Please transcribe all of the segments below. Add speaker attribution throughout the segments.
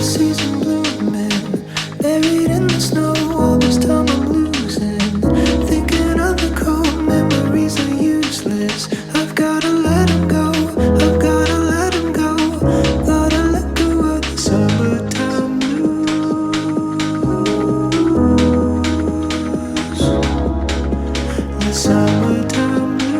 Speaker 1: season blooming, buried in the snow. All this time I'm losing, thinking of the cold memories are useless. I've gotta let 'em go. I've gotta let 'em go. Gotta let go of the summertime blues. The summertime blues.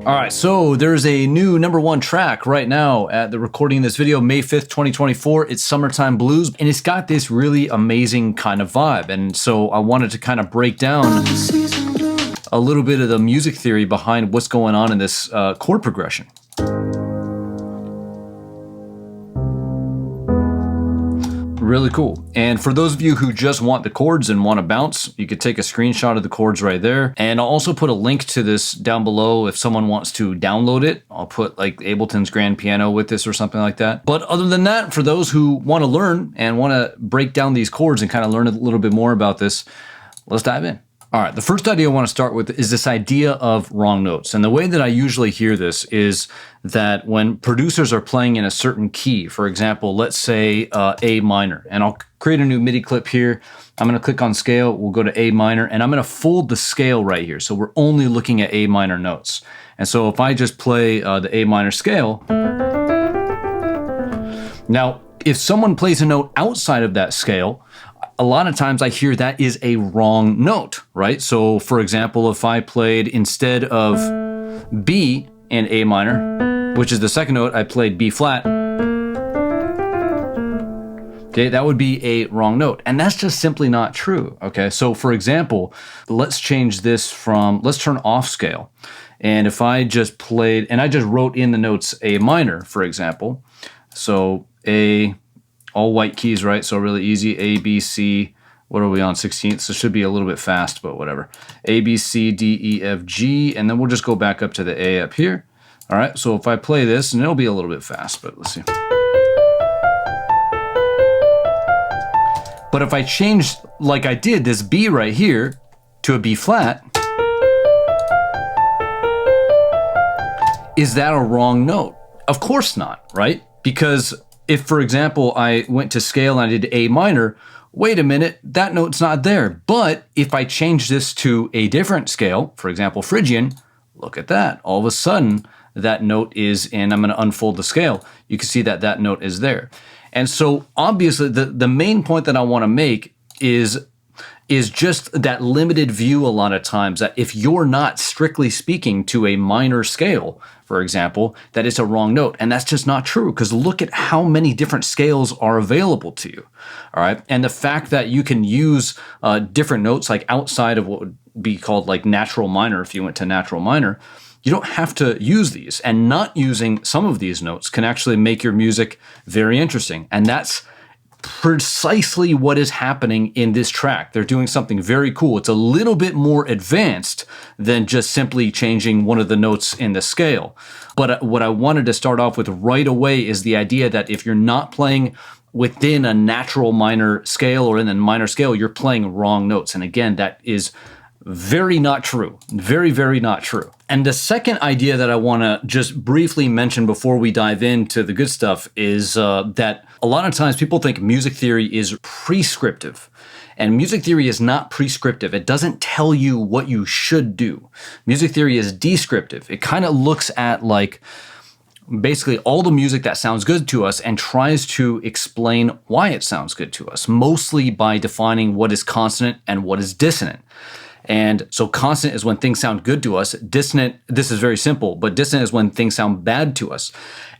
Speaker 2: All right, so there's a new #1 track right now at the recording of this video, May 5th, 2024. It's Summertime Blues, and it's got this really amazing kind of vibe. And so I wanted to kind of break down a little bit of the music theory behind what's going on in this chord progression. Really cool. And for those of you who just want the chords and want to bounce, you could take a screenshot of the chords right there. And I'll also put a link to this down below if someone wants to download it. I'll put like Ableton's Grand Piano with this or something like that. But other than that, for those who want to learn and want to break down these chords and kind of learn a little bit more about this, let's dive in. All right, the first idea I want to start with is this idea of wrong notes. And the way that I usually hear this is that when producers are playing in a certain key, for example, let's say A minor, and I'll create a new MIDI clip here. I'm going to click on scale, we'll go to A minor, and I'm going to fold the scale right here. So we're only looking at A minor notes. And so if I just play the A minor scale, now if someone plays a note outside of that scale, a lot of times I hear that is a wrong note, right? So for example, if I played instead of B and A minor, which is the second note, I played B flat, okay, that would be a wrong note. And that's just simply not true, okay? So for example, let's change this from, let's turn off scale. And if I just played, and I just wrote in the notes A minor, for example, so A, all white keys, right? So really easy, A, B, C, what are we on, 16th? So it should be a little bit fast, but whatever. A, B, C, D, E, F, G, and then we'll just go back up to the A up here. All right, so if I play this, and it'll be a little bit fast, but let's see. But if I change, like I did, this B right here to a B flat, is that a wrong note? Of course not, right? Because if, for example, I went to scale and I did A minor, wait a minute, that note's not there. But if I change this to a different scale, for example, Phrygian, look at that. All of a sudden, that note is in, I'm going to unfold the scale. You can see that that note is there. And so obviously the main point that I want to make is just that limited view a lot of times, that if you're not strictly speaking to a minor scale, for example, that it's a wrong note. And that's just not true, because look at how many different scales are available to you. All right. And the fact that you can use different notes like outside of what would be called like natural minor, if you went to natural minor, you don't have to use these. And not using some of these notes can actually make your music very interesting. And that's precisely what is happening in this track. They're doing something very cool. It's a little bit more advanced than just simply changing one of the notes in the scale. But what I wanted to start off with right away is the idea that if you're not playing within a natural minor scale or in a minor scale, you're playing wrong notes. And again, that is very not true. Very, very not true. And the second idea that I want to just briefly mention before we dive into the good stuff is that a lot of times people think music theory is prescriptive. And music theory is not prescriptive. It doesn't tell you what you should do. Music theory is descriptive. It kind of looks at like basically all the music that sounds good to us and tries to explain why it sounds good to us, mostly by defining what is consonant and what is dissonant. And so consonant is when things sound good to us. Dissonant, this is very simple, but dissonant is when things sound bad to us.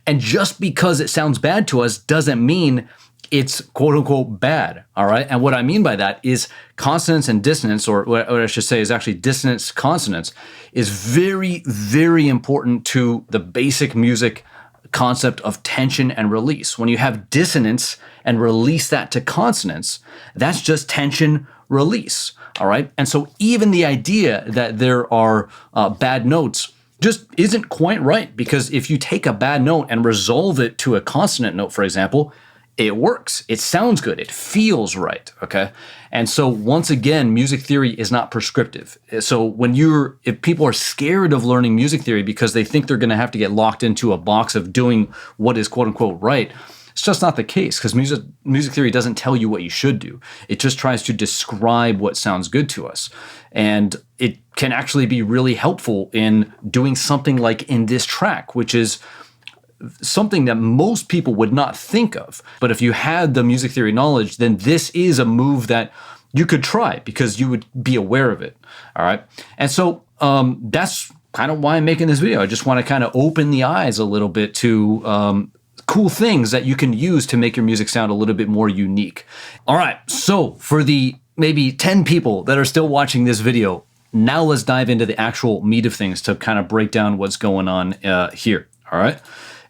Speaker 2: And just because it sounds bad to us doesn't mean it's quote unquote bad, all right? And what I mean by that is consonance and dissonance, or what I should say is actually dissonance consonance, is very, very important to the basic music concept of tension and release. When you have dissonance and release that to consonance, that's just tension release, all right? And so even the idea that there are bad notes just isn't quite right, because if you take a bad note and resolve it to a consonant note, for example, it works. It sounds good. It feels right, okay? And so once again, music theory is not prescriptive. So if people are scared of learning music theory because they think they're going to have to get locked into a box of doing what is quote unquote right, it's just not the case, because music theory doesn't tell you what you should do. It just tries to describe what sounds good to us. And it can actually be really helpful in doing something like in this track, which is something that most people would not think of. But if you had the music theory knowledge, then this is a move that you could try because you would be aware of it. All right. And so that's kind of why I'm making this video. I just want to kind of open the eyes a little bit to cool things that you can use to make your music sound a little bit more unique. All right. So for the maybe 10 people that are still watching this video, now let's dive into the actual meat of things to kind of break down what's going on here. All right.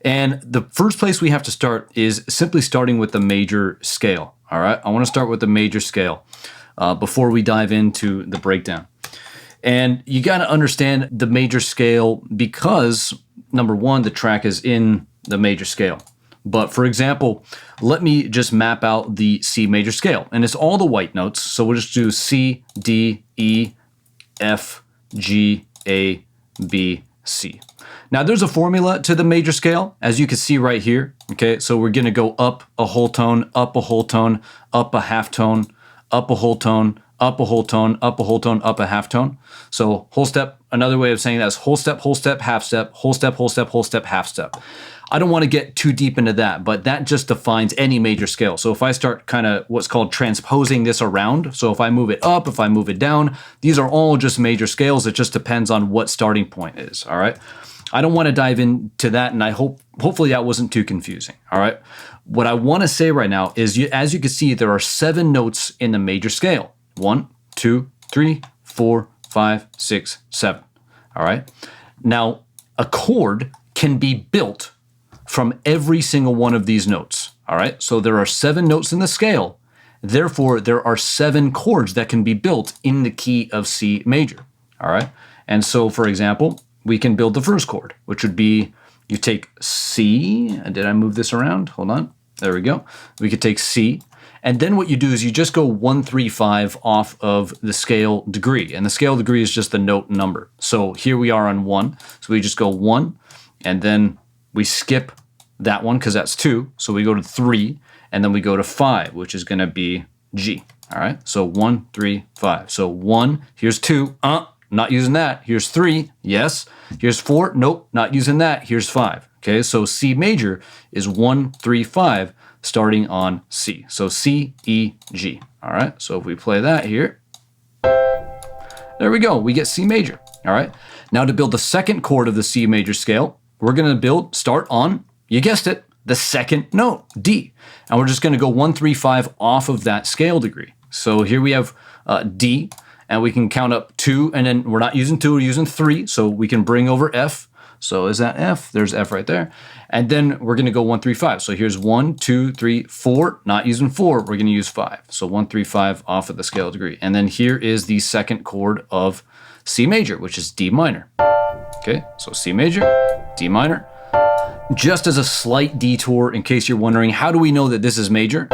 Speaker 2: And the first place we have to start is simply starting with the major scale. All right, I want to start with the major scale before we dive into the breakdown. And you got to understand the major scale because, number one, the track is in the major scale. But for example, let me just map out the C major scale. And it's all the white notes. So we'll just do C, D, E, F, G, A, B, C. Now there's a formula to the major scale, as you can see right here. Okay, so we're gonna go up a whole tone, up a whole tone, up a half tone, up a whole tone, up a whole tone, up a whole tone, up a half tone. So whole step, another way of saying that is whole step, half step, whole step, half step. I don't want to get too deep into that, but that just defines any major scale. So if I start kind of what's called transposing this around, so if I move it up, if I move it down, these are all just major scales. It just depends on what starting point is, all right? I don't want to dive into that, and I hopefully that wasn't too confusing, all right? What I want to say right now is, as you can see, there are 7 notes in the major scale. 1, 2, 3, 4, 5, 6, 7, all right? Now, a chord can be built from every single one of these notes, all right? So there are 7 notes in the scale. Therefore, there are 7 chords that can be built in the key of C major, all right? And so, for example, we can build the first chord, which would be, you take C, did I move this around? Hold on, there we go. We could take C, and then what you do is you just go 1, 3, 5 off of the scale degree, and the scale degree is just the note number. So here we are on 1, so we just go 1, and then we skip that one because that's 2, so we go to 3, and then we go to 5, which is gonna be G, all right? So 1, 3, 5. So 1, here's 2, not using that. Here's 3, yes. Here's 4, nope, not using that. Here's 5, okay? So C major is 1, 3, 5, starting on C. So C, E, G, all right? So if we play that here, there we go, we get C major, all right? Now to build the second chord of the C major scale, we're gonna start on, you guessed it, the second note, D. And we're just gonna go 1, 3, 5 off of that scale degree. So here we have D, and we can count up 2, and then we're not using 2, we're using 3, so we can bring over F. So is that F? There's F right there. And then we're gonna go 1, 3, 5. So here's 1, 2, 3, 4, not using 4, we're gonna use 5. So 1, 3, 5 off of the scale degree. And then here is the second chord of C major, which is D minor. Okay, so C major, D minor. Just as a slight detour, in case you're wondering, how do we know that this is major?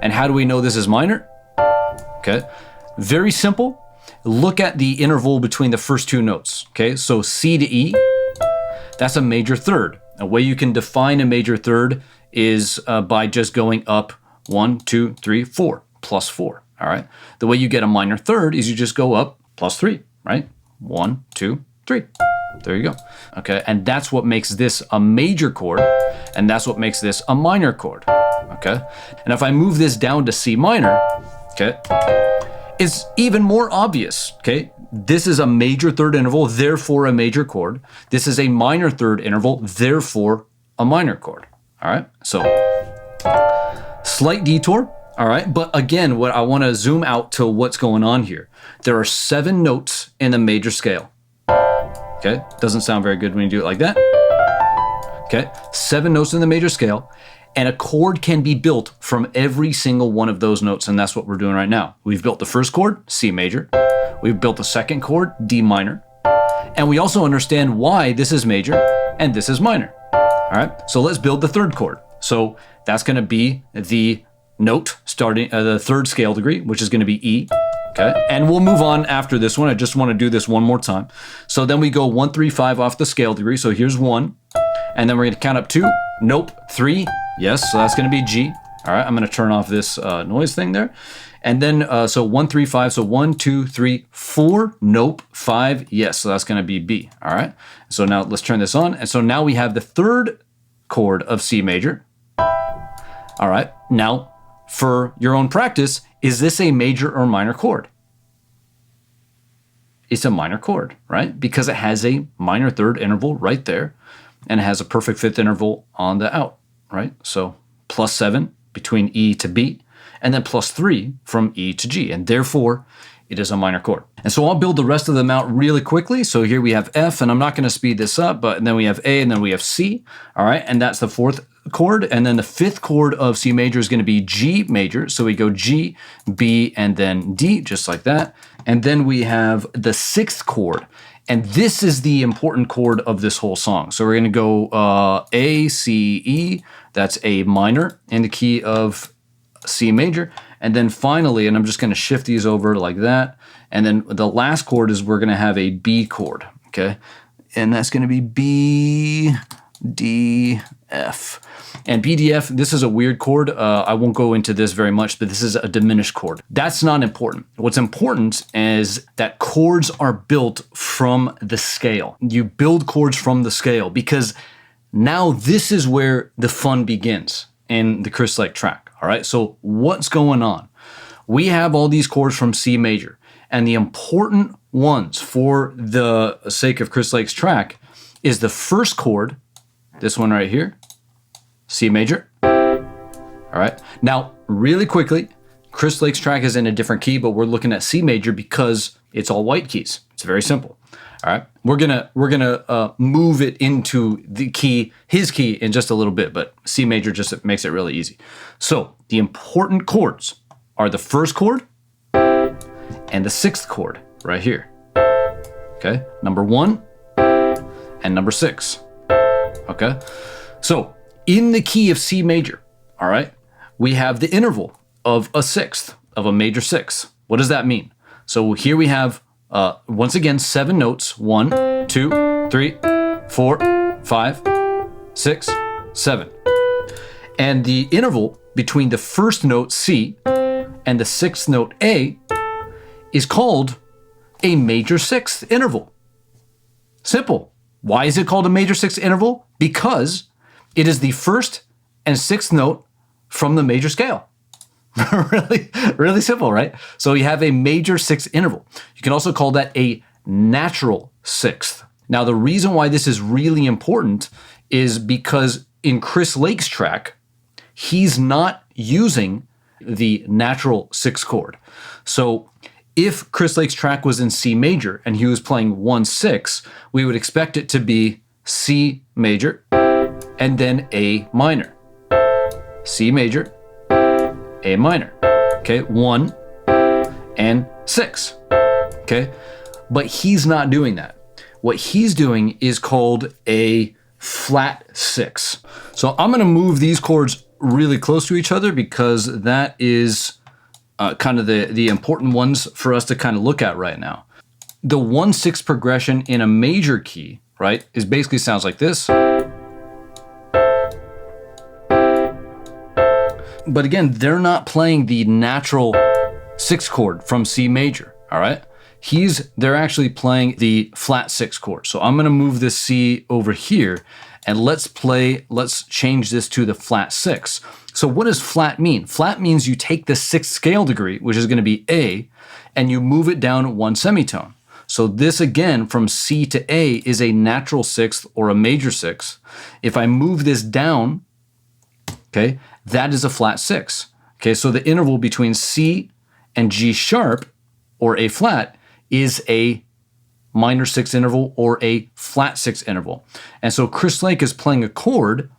Speaker 2: And how do we know this is minor? Okay, very simple. Look at the interval between the first 2 notes, okay? So C to E, that's a major third. A way you can define a major third is by just going up 1, 2, 3, 4, plus 4, all right? The way you get a minor third is you just go up plus 3, right? 1, 2, 3. There you go, okay? And that's what makes this a major chord, and that's what makes this a minor chord, okay? And if I move this down to C minor, okay, it's even more obvious, okay? This is a major third interval, therefore a major chord. This is a minor third interval, therefore a minor chord, all right? So, slight detour, all right? But again, what I wanna zoom out to what's going on here. There are 7 notes in the major scale, okay? Doesn't sound very good when you do it like that. Okay, 7 notes in the major scale, and a chord can be built from every single one of those notes, and that's what we're doing right now. We've built the first chord, C major. We've built the second chord, D minor. And we also understand why this is major and this is minor. All right, so let's build the third chord. So that's going to be the note starting the third scale degree, which is going to be E. Okay, and we'll move on after this one. I just want to do this one more time. So then we go 1, 3, 5 off the scale degree. So here's 1, and then we're going to count up 2. Nope. 3. Yes, so that's going to be G. All right, I'm going to turn off this noise thing there. And then, so 1, 3, 5. So 1, 2, 3, 4. Nope. 5. Yes, so that's going to be B. All right. So now let's turn this on. And so now we have the third chord of C major. All right. Now, for your own practice, is this a major or minor chord? It's a minor chord, right? Because it has a minor third interval right there, and it has a perfect fifth interval on the out, right? So +7 between E to B, and then +3 from E to G, and therefore it is a minor chord. And so I'll build the rest of them out really quickly. So here we have F, and I'm not going to speed this up, but then we have A, and then we have C, all right? And that's the fourth chord, and then the fifth chord of C major is going to be G major. So we go G, B, and then D, just like that. And then we have the sixth chord, and this is the important chord of this whole song. So we're going to go A, C, E. That's A minor in the key of C major. And then finally, and I'm just going to shift these over like that. And then the last chord is we're going to have a B chord, okay? And that's going to be B, D, F. And B, D, F, this is a weird chord. I won't go into this very much, but this is a diminished chord. That's not important. What's important is that chords are built from the scale. You build chords from the scale because now this is where the fun begins in the Chris Lake track, all right? So what's going on? We have all these chords from C major, and the important ones for the sake of Chris Lake's track is the first chord, this one right here, C major. All right. Now, really quickly, Chris Lake's track is in a different key, but we're looking at C major because it's all white keys. It's very simple. All right. We're gonna move it into the key, his key, in just a little bit, but C major just makes it really easy. So the important chords are the first chord and the sixth chord right here. Okay. Number 1 and number 6. Okay. So in the key of C major, all right, we have the interval of a sixth, of a major sixth. What does that mean? So here we have, once again, 7 notes. 1, 2, 3, 4, 5, 6, 7. And the interval between the first note C and the sixth note A is called a major sixth interval. Simple. Why is it called a major sixth interval? Because it is the first and sixth note from the major scale. Really, really simple, right? So you have a major sixth interval. You can also call that a natural sixth. Now, the reason why this is really important is because in Chris Lake's track, he's not using the natural sixth chord. So if Chris Lake's track was in C major and he was playing 1/6, we would expect it to be C major, and then A minor, C major, A minor, okay, 1 and 6, okay? But he's not doing that. What he's doing is called a flat 6. So I'm gonna move these chords really close to each other because that is kind of the important ones for us to kind of look at right now. The 1/6 progression in a major key, right, is basically sounds like this. But again, they're not playing the natural sixth chord from C major, all right? They're actually playing the flat 6 chord. So I'm gonna move this C over here and let's change this to the flat 6. So what does flat mean? Flat means you take the 6th scale degree, which is gonna be A, and you move it down 1 semitone. So this again, from C to A is a natural 6th or a major 6th. If I move this down, okay, that is a flat 6. Okay, so the interval between C and G sharp or A flat is a minor 6 interval or a flat 6 interval. And so Chris Lake is playing a chord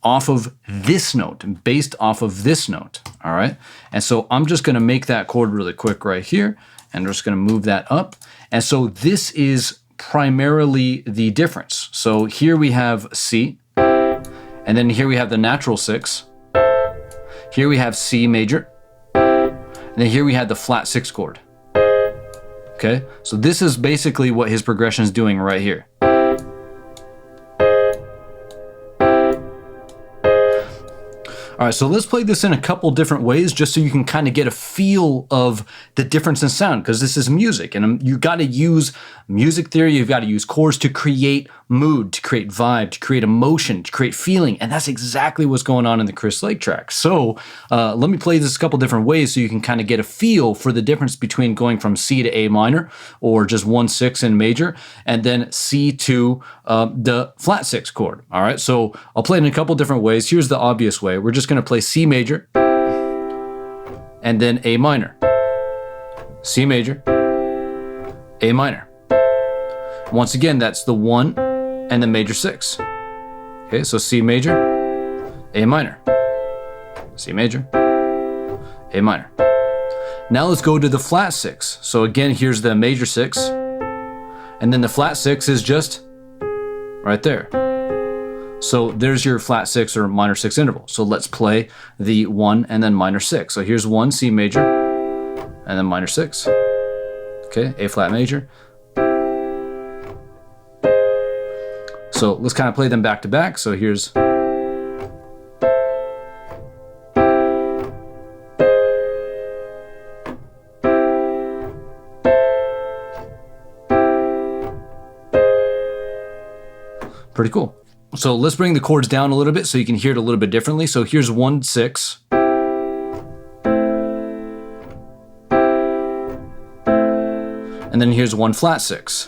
Speaker 2: off of this note, based off of this note, all right? And so I'm just gonna make that chord really quick right here, and I'm just gonna move that up. And so this is primarily the difference. So here we have C, and then here we have the natural 6. Here we have C major, and then here we have the flat 6 chord. Okay, so this is basically what his progression is doing right here. All right, so let's play this in a couple different ways just so you can kind of get a feel of the difference in sound, because this is music, and you got to use music theory, you've got to use chords to create mood, to create vibe, to create emotion, to create feeling, and that's exactly what's going on in the Chris Lake track. So let me play this a couple different ways so you can kind of get a feel for the difference between going from C to A minor, or just 1/6 in major, and then C to the flat 6 chord. All right, so I'll play it in a couple different ways. Here's the obvious way. We're just going to play C major, and then A minor, C major, A minor. Once again, that's the 1 and the major 6. Okay, so C major, A minor, C major, A minor. Now let's go to the flat 6. So again, here's the major 6, and then the flat 6 is just right there. So there's your flat 6 or minor 6 interval. So let's play the 1 and then minor 6. So here's 1, C major, and then minor 6. Okay, A flat major. So let's kind of play them back to back. So here's pretty cool. So let's bring the chords down a little bit so you can hear it a little bit differently. So here's 1/6. And then here's 1 flat 6.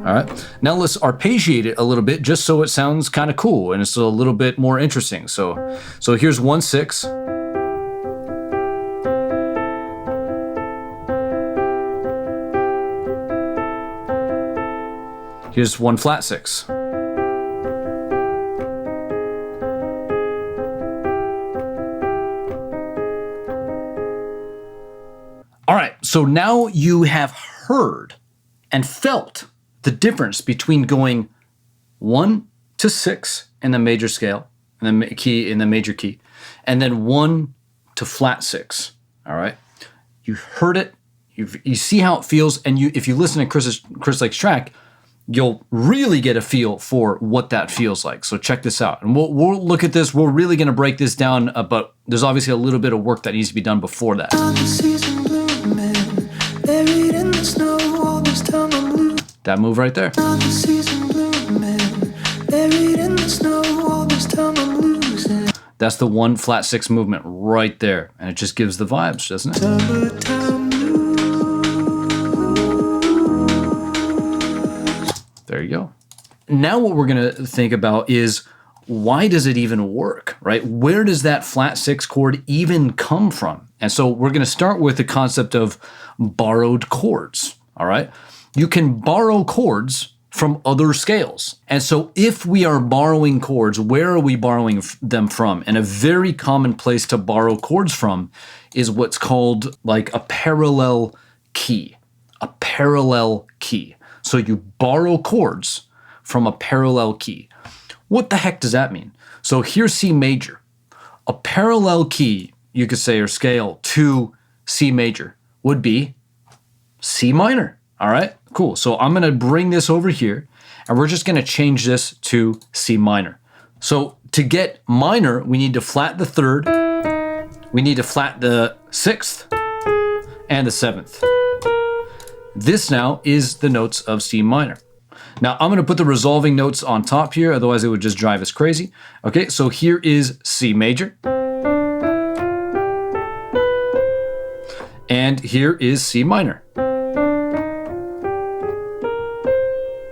Speaker 2: All right, now let's arpeggiate it a little bit just so it sounds kind of cool and it's a little bit more interesting. So here's 1/6. Here's 1 flat 6. All right, so now you have heard and felt the difference between going 1 to 6 in the major scale, in the key, in the major key, and then 1 to flat 6. All right, you heard it, you see how it feels, and if you listen to Chris Lake's track, you'll really get a feel for what that feels like. So check this out. And we'll look at this. We're really going to break this down, but there's obviously a little bit of work that needs to be done before that. That move right there. That's the 1 flat 6 movement right there. And it just gives the vibes, doesn't it? There you go. Now what we're going to think about is, why does it even work, right? Where does that flat 6 chord even come from? And so we're going to start with the concept of borrowed chords, all right? You can borrow chords from other scales. And so if we are borrowing chords, where are we borrowing them from? And a very common place to borrow chords from is what's called like a parallel key. A parallel key. So you borrow chords from a parallel key. What the heck does that mean? So here's C major. A parallel key, you could say, or scale to C major would be C minor. All right, cool. So I'm going to bring this over here, and we're just going to change this to C minor. So to get minor, we need to flat the 3rd, we need to flat the 6th, and the 7th. This now is the notes of C minor. Now I'm going to put the resolving notes on top here, otherwise it would just drive us crazy. Okay, so here is C major. And here is C minor.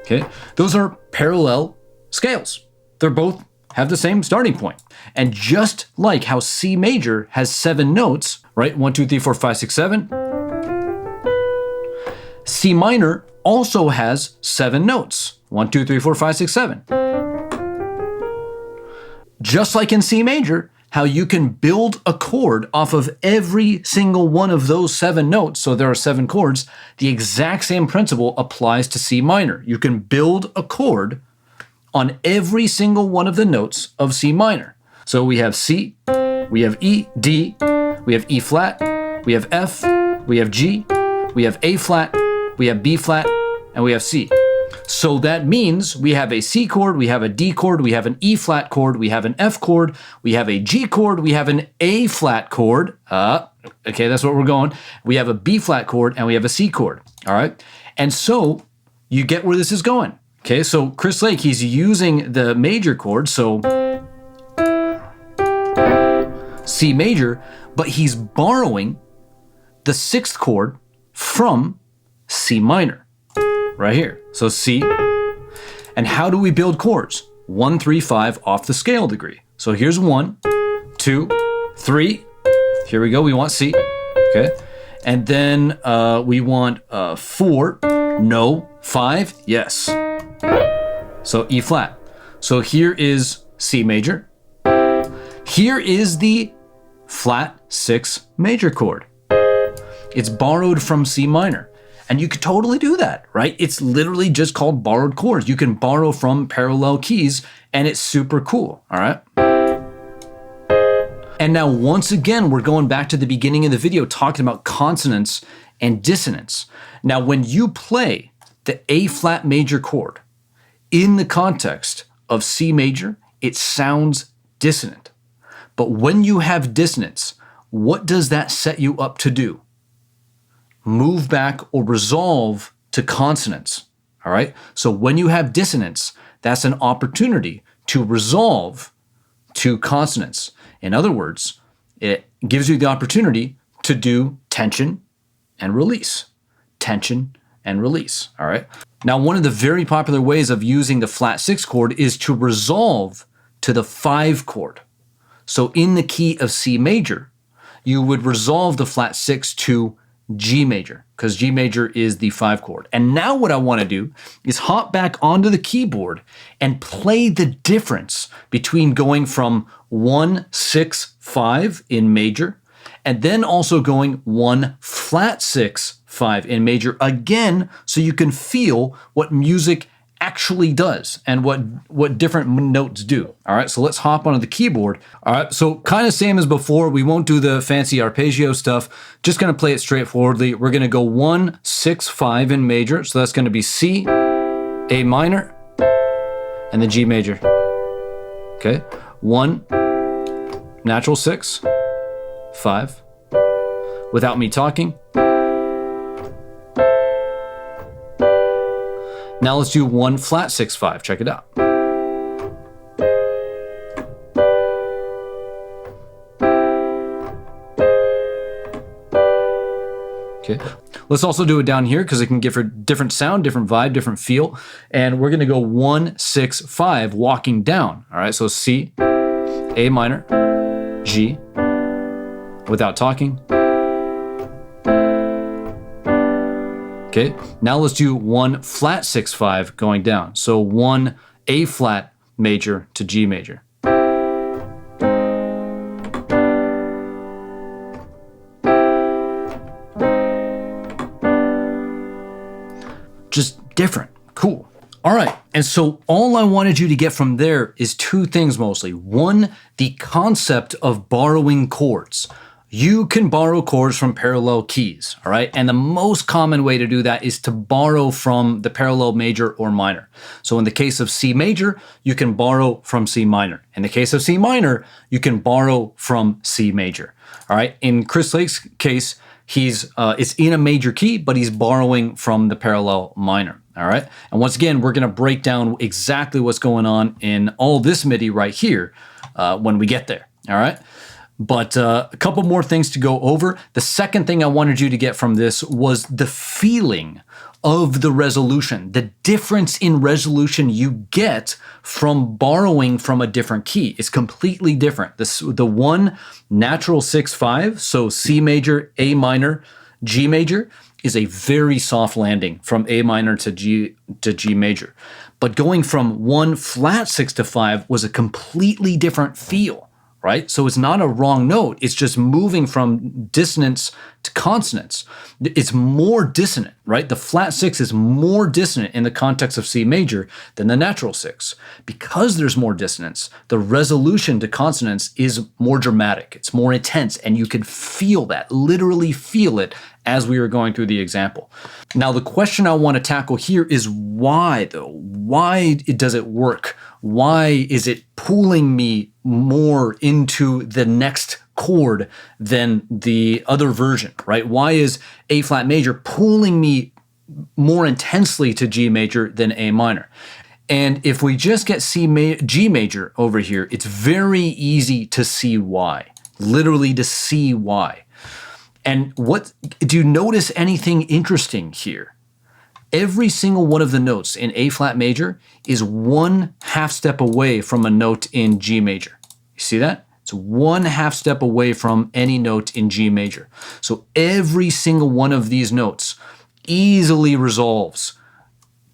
Speaker 2: Okay, those are parallel scales. They're both have the same starting point. And just like how C major has 7 notes, right? 1, 2, 3, 4, 5, 6, 7. C minor also has 7 notes. 1, 2, 3, 4, 5, 6, 7. Just like in C major, how you can build a chord off of every single one of those 7 notes. So there are 7 chords. The exact same principle applies to C minor. You can build a chord on every single one of the notes of C minor. So we have C, we have E, D, we have E flat, we have F, we have G, we have A flat, we have B flat, and we have C. So that means we have a C chord, we have a D chord, we have an E flat chord, we have an F chord, we have a G chord, we have an A flat chord. Okay, that's what we're going. We have a B flat chord, and we have a C chord. All right. And so you get where this is going. Okay, so Chris Lake, he's using the major chord, so C major, but he's borrowing the 6th chord from C minor, right here. So C. And how do we build chords? 1, 3, 5 off the scale degree. So here's 1, 2, 3. Here we go. We want C. Okay. And then we want 4. No. 5. Yes. So E flat. So here is C major. Here is the flat 6 major chord. It's borrowed from C minor. And you could totally do that, right? It's literally just called borrowed chords. You can borrow from parallel keys, and it's super cool, all right? And now, once again, we're going back to the beginning of the video talking about consonance and dissonance. Now, when you play the A flat major chord in the context of C major, it sounds dissonant. But when you have dissonance, what does that set you up to do? Move back or resolve to consonance, all right? So when you have dissonance, that's an opportunity to resolve to consonance. In other words, it gives you the opportunity to do tension and release, tension and release, all right? Now, one of the very popular ways of using the flat 6 chord is to resolve to the 5 chord. So in the key of C major, you would resolve the flat 6 to G major, because G major is the 5 chord. And now what I want to do is hop back onto the keyboard and play the difference between going from 1, 6, 5 in major, and then also going 1 flat 6, 5 in major again, so you can feel what music actually does and what different notes do. All right, so let's hop onto the keyboard. All right, so kind of same as before. We won't do the fancy arpeggio stuff. Just going to play it straightforwardly. We're going to go 1, 6, 5 in major. So that's going to be C, A minor, and then G major. Okay, 1, natural 6, 5, without me talking. Now let's do 1 flat 6, 5. Check it out. Okay. Let's also do it down here because it can give a different sound, different vibe, different feel. And we're going to go 1, 6, 5 walking down. All right. So C, A minor, G, without talking. Okay, now let's do 1 flat 6, 5 going down. So 1 A flat major to G major. Just different, cool. All right, and so all I wanted you to get from there is 2 things mostly. 1, the concept of borrowing chords. You can borrow chords from parallel keys, all right? And the most common way to do that is to borrow from the parallel major or minor. So in the case of C major, you can borrow from C minor. In the case of C minor, you can borrow from C major, all right? In Chris Lake's case, it's in a major key, but he's borrowing from the parallel minor, all right? And once again, we're gonna break down exactly what's going on in all this MIDI right here when we get there, all right? But a couple more things to go over. The second thing I wanted you to get from this was the feeling of the resolution, the difference in resolution you get from borrowing from a different key is completely different. The 1 natural 6, 5, so C major, A minor, G major, is a very soft landing from A minor to G major. But going from 1 flat 6 to 5 was a completely different feel. right? So it's not a wrong note. It's just moving from dissonance to consonance. It's more dissonant, right? The flat 6 is more dissonant in the context of C major than the natural 6. Because there's more dissonance, the resolution to consonance is more dramatic. It's more intense, and you can feel that, literally feel it as we were going through the example. Now, the question I want to tackle here is why, though? Why does it work? Why is it pulling me more into the next chord than the other version, right? Why is A flat major pulling me more intensely to G major than A minor? And if we just get G major over here, it's very easy to see why, literally to see why. And do you notice anything interesting here? Every single one of the notes in A flat major is 1/2 step away from a note in G major. You see that? It's 1/2 step away from any note in G major. So every single one of these notes easily resolves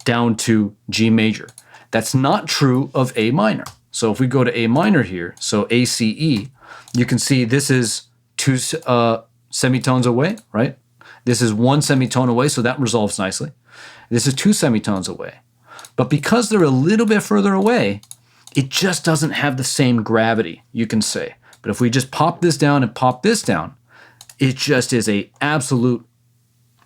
Speaker 2: down to G major. That's not true of A minor. So if we go to A minor here, so A, C, E, you can see this is 2 semitones away, right? This is 1 semitone away, so that resolves nicely. This is 2 semitones away. But because they're a little bit further away, it just doesn't have the same gravity, you can say. But if we just pop this down and pop this down, it just is a absolute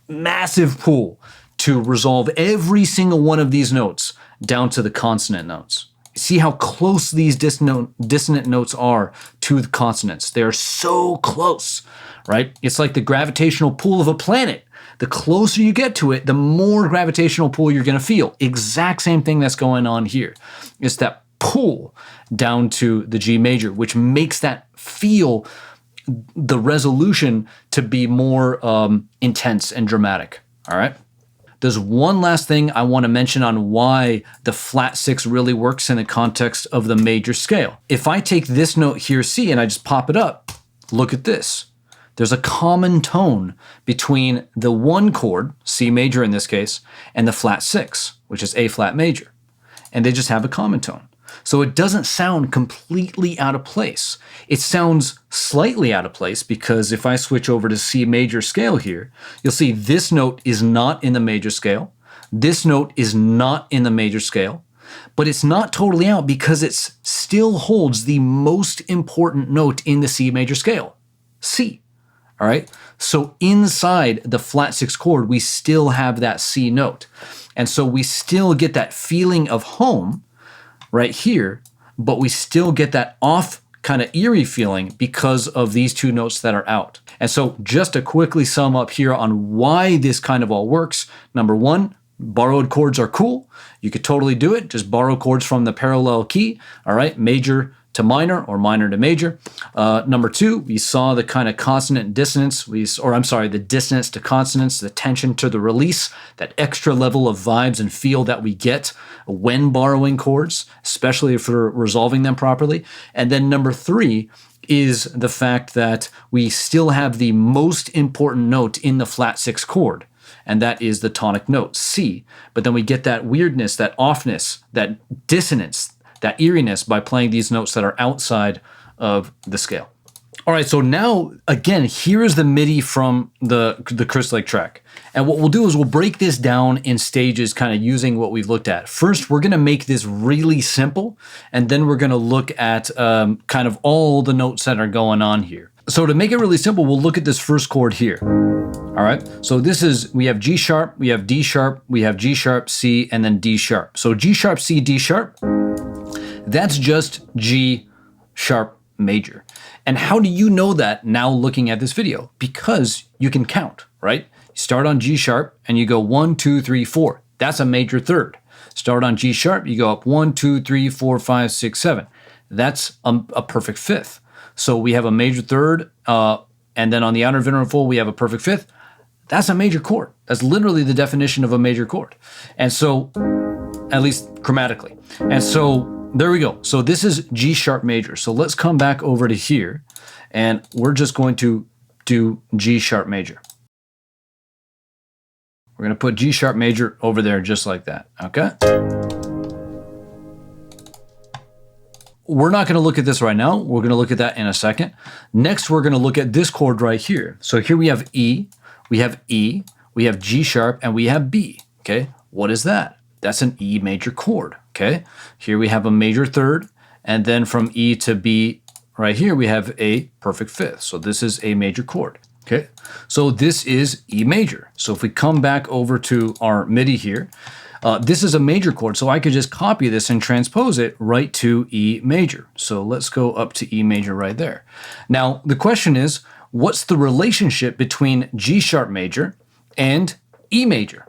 Speaker 2: massive pull to resolve every single one of these notes down to the consonant notes. See how close these dissonant notes are to the consonants. They're so close, right? It's like the gravitational pull of a planet. The closer you get to it, the more gravitational pull you're going to feel. Exact same thing that's going on here. It's that pull down to the G major, which makes that feel the resolution to be more intense and dramatic, all right? There's one last thing I want to mention on why the flat 6 really works in the context of the major scale. If I take this note here, C, and I just pop it up, look at this. There's a common tone between the 1 chord, C major in this case, and the flat 6, which is A flat major. And they just have a common tone. So it doesn't sound completely out of place. It sounds slightly out of place because if I switch over to C major scale here, you'll see this note is not in the major scale. This note is not in the major scale, but it's not totally out because it still holds the most important note in the C major scale, C. All right. So inside the flat 6 chord, we still have that C note. And so we still get that feeling of home right here, but we still get that off kind of eerie feeling because of these 2 notes that are out. And so just to quickly sum up here on why this kind of all works. Number 1, borrowed chords are cool. You could totally do it. Just borrow chords from the parallel key. All right. Major to minor or minor to major. Number 2, we saw the kind of consonant dissonance, the dissonance to consonance, the tension to the release, that extra level of vibes and feel that we get when borrowing chords, especially if we're resolving them properly. And then number 3 is the fact that we still have the most important note in the flat 6 chord, and that is the tonic note, C. But then we get that weirdness, that offness, that dissonance, that eeriness by playing these notes that are outside of the scale. All right, so now, again, here is the MIDI from the Crystal Lake track. And what we'll do is we'll break this down in stages, kind of using what we've looked at. First, we're gonna make this really simple, and then we're gonna look at kind of all the notes that are going on here. So to make it really simple, we'll look at this first chord here. All right, so we have G sharp, we have D sharp, we have G sharp, C, and then D sharp. So G sharp, C, D sharp, that's just G sharp major. And how do you know that now looking at this video? Because you can count, right? You start on G sharp and you go 1, 2, 3, 4. That's a major third. Start on G sharp, you go up 1, 2, 3, 4, 5, 6, 7. That's a perfect fifth. So we have a major third, and then on the outer interval, we have a perfect fifth. That's a major chord. That's literally the definition of a major chord. And so, at least chromatically. And so, there we go. So this is G sharp major. So let's come back over to here, and we're just going to do G sharp major. We're going to put G sharp major over there just like that, okay? we're not going to look at this right now. We're going to look at that in a second. Next, we're going to look at this chord right here. So here we have E, we have E, we have G sharp, and we have B, okay? What is that? That's an E major chord, okay? Here we have a major third, and then from E to B right here, we have a perfect fifth. So this is a major chord, okay? So this is E major. So if we come back over to our MIDI here, this is a major chord, so I could just copy this and transpose it right to E major. So let's go up to E major right there. Now, the question is, what's the relationship between G sharp major and E major?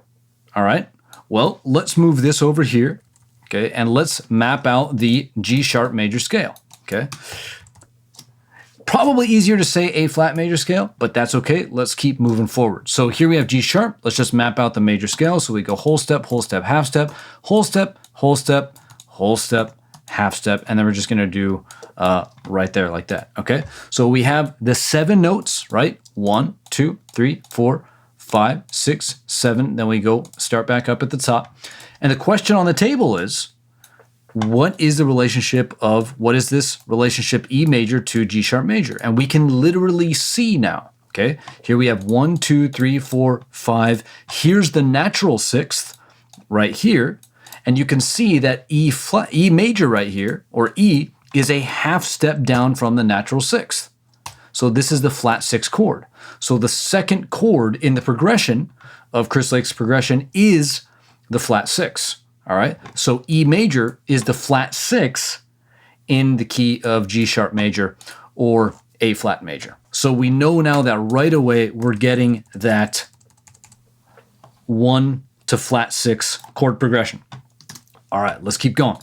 Speaker 2: All right, well, let's move this over here, okay, and let's map out the G sharp major scale, okay? Probably easier to say A flat major scale, but that's okay. Let's keep moving forward. So here we have G sharp. Let's just map out the major scale. So we go whole step, half step, whole step, whole step, whole step, half step, and then we're just gonna do right there like that, okay? So we have the 7 notes, right? 1, 2, 3, 4, 5, 6, 7. Then we go start back up at the top. And the question on the table is, what is the relationship of, what is this relationship E major to G sharp major? And we can literally see now, okay? Here we have 1, 2, 3, 4, 5. Here's the natural sixth right here. And you can see that E major right here, or E, is a half step down from the natural sixth. So this is the flat 6 chord. So the second chord in the progression of Chris Lake's progression is the flat 6. All right, so E major is the flat 6 in the key of G sharp major or A flat major. So we know now that right away we're getting that 1 to flat 6 chord progression. All right, let's keep going.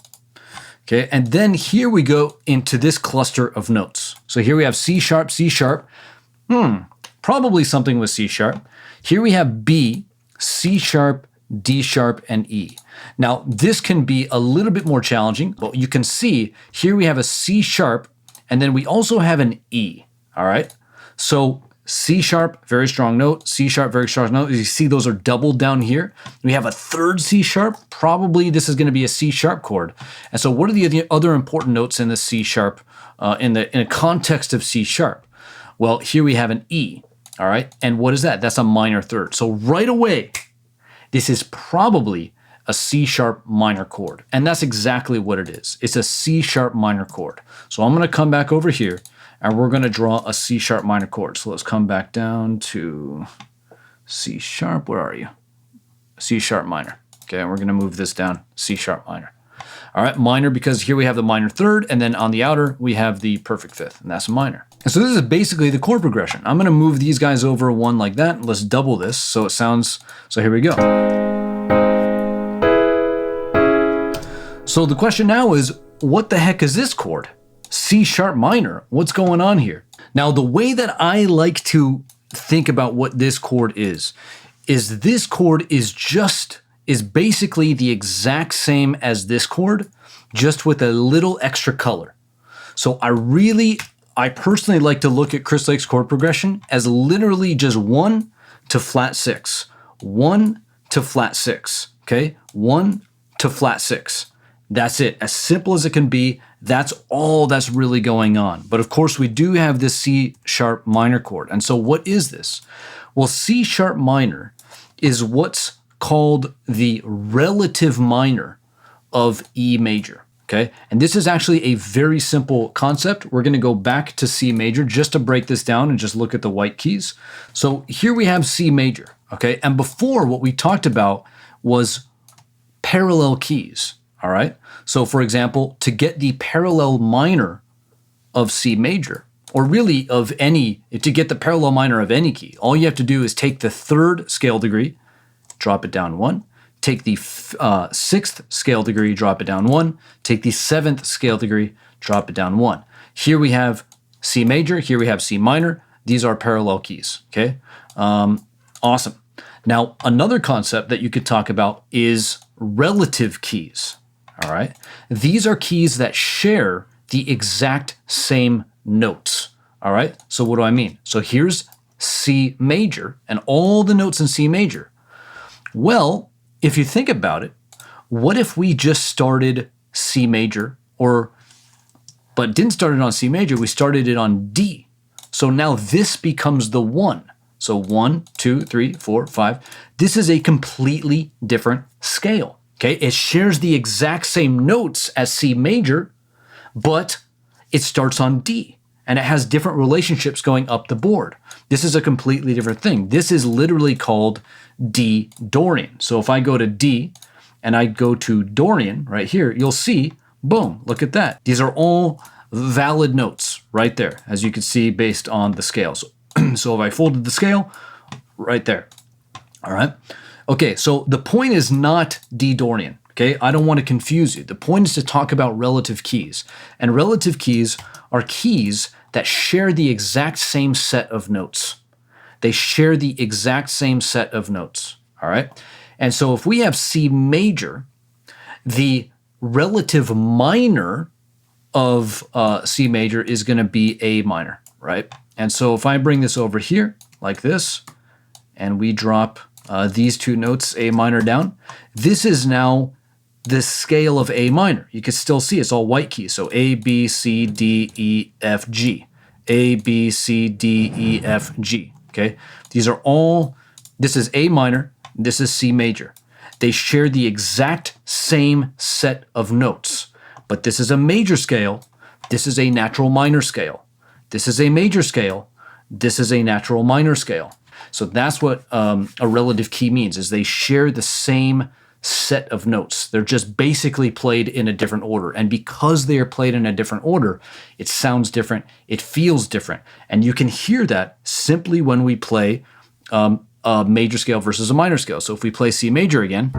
Speaker 2: Okay, and then here we go into this cluster of notes. So here we have C sharp, probably something with C sharp. Here we have B, C sharp, D sharp, and E. Now, this can be a little bit more challenging, but you can see here we have a C sharp, and then we also have an E, all right? So C sharp, very strong note, C sharp, very strong note. You see those are doubled down here. We have a third C sharp, probably this is gonna be a C sharp chord. And so what are the other important notes in the C sharp, in a context of C sharp? Well, here we have an E, all right? And what is that? That's a minor third. So right away, this is probably a C sharp minor chord. And that's exactly what it is. It's a C sharp minor chord. So I'm gonna come back over here and we're gonna draw a C sharp minor chord. So let's come back down to C sharp, where are you? C sharp minor. Okay, and we're gonna move this down, C sharp minor. All right, minor because here we have the minor third, and then on the outer, we have the perfect fifth, and that's a minor. And so this is basically the chord progression. I'm gonna move these guys over one like that. Let's double this so it sounds, so here we go. So the question now is, what the heck is this chord? C sharp minor, what's going on here? Now, the way that I like to think about what this chord is this chord is basically the exact same as this chord, just with a little extra color. So I personally like to look at Chris Lake's chord progression as literally just 1 to flat 6, 1 to flat 6, okay? 1 to flat 6. That's it, as simple as it can be. That's all that's really going on. But of course, we do have this C sharp minor chord. And so what is this? Well, C sharp minor is what's called the relative minor of E major, okay? And this is actually a very simple concept. We're gonna go back to C major just to break this down and just look at the white keys. So here we have C major, okay? And before, what we talked about was parallel keys. All right. So for example, to get the parallel minor of C major, or really to get the parallel minor of any key, all you have to do is take the 3rd scale degree, drop it down 1, take the 6th scale degree, drop it down 1, take the 7th scale degree, drop it down 1. Here we have C major, here we have C minor. These are parallel keys, okay? Awesome. Now, another concept that you could talk about is relative keys. All right. These are keys that share the exact same notes. All right. So what do I mean? So here's C major and all the notes in C major. Well, if you think about it, what if we just started C major, or but didn't start it on C major, we started it on D. So now this becomes the 1. So 1, 2, 3, 4, 5. This is a completely different scale. Okay, it shares the exact same notes as C major, but it starts on D, and it has different relationships going up the board. This is a completely different thing. This is literally called D Dorian. So if I go to D and I go to Dorian right here, you'll see, boom, look at that. These are all valid notes right there, as you can see based on the scales. So if I folded the scale, right there, all right? Okay, so the point is not D Dorian, okay? I don't want to confuse you. The point is to talk about relative keys. And relative keys are keys that share the exact same set of notes. They share the exact same set of notes, all right? And so if we have C major, the relative minor of C major is going to be A minor, right? And so if I bring this over here like this, and we drop these two notes, A minor down, this is now the scale of A minor. You can still see it's all white keys. So A, B, C, D, E, F, G. A, B, C, D, E, F, G. Okay? These are all, this is A minor, this is C major. They share the exact same set of notes, but this is a major scale, this is a natural minor scale. This is a major scale, this is a natural minor scale. So that's what a relative key means, is they share the same set of notes. They're just basically played in a different order. And because they are played in a different order, it sounds different, it feels different. And you can hear that simply when we play a major scale versus a minor scale. So if we play C major again,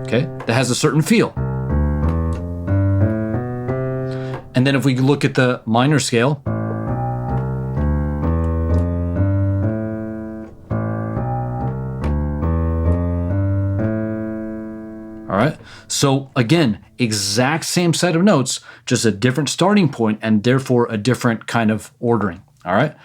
Speaker 2: okay, that has a certain feel. And then if we look at the minor scale, all right, so again, exact same set of notes, just a different starting point and therefore a different kind of ordering, all right?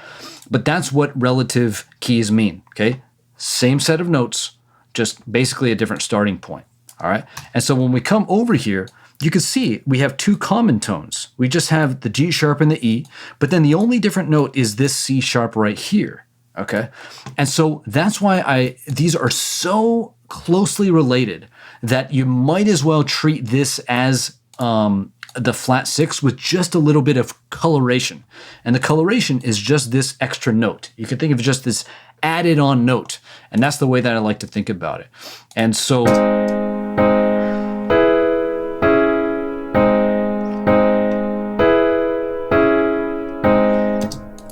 Speaker 2: But that's what relative keys mean, okay? Same set of notes, just basically a different starting point, all right? And so when we come over here, you can see we have two common tones. We just have the G sharp and the E, but then the only different note is this C sharp right here, okay? And so that's why these are so closely related that you might as well treat this as the flat 6 with just a little bit of coloration. And the coloration is just this extra note. You can think of it just this added on note. And that's the way that I like to think about it. And so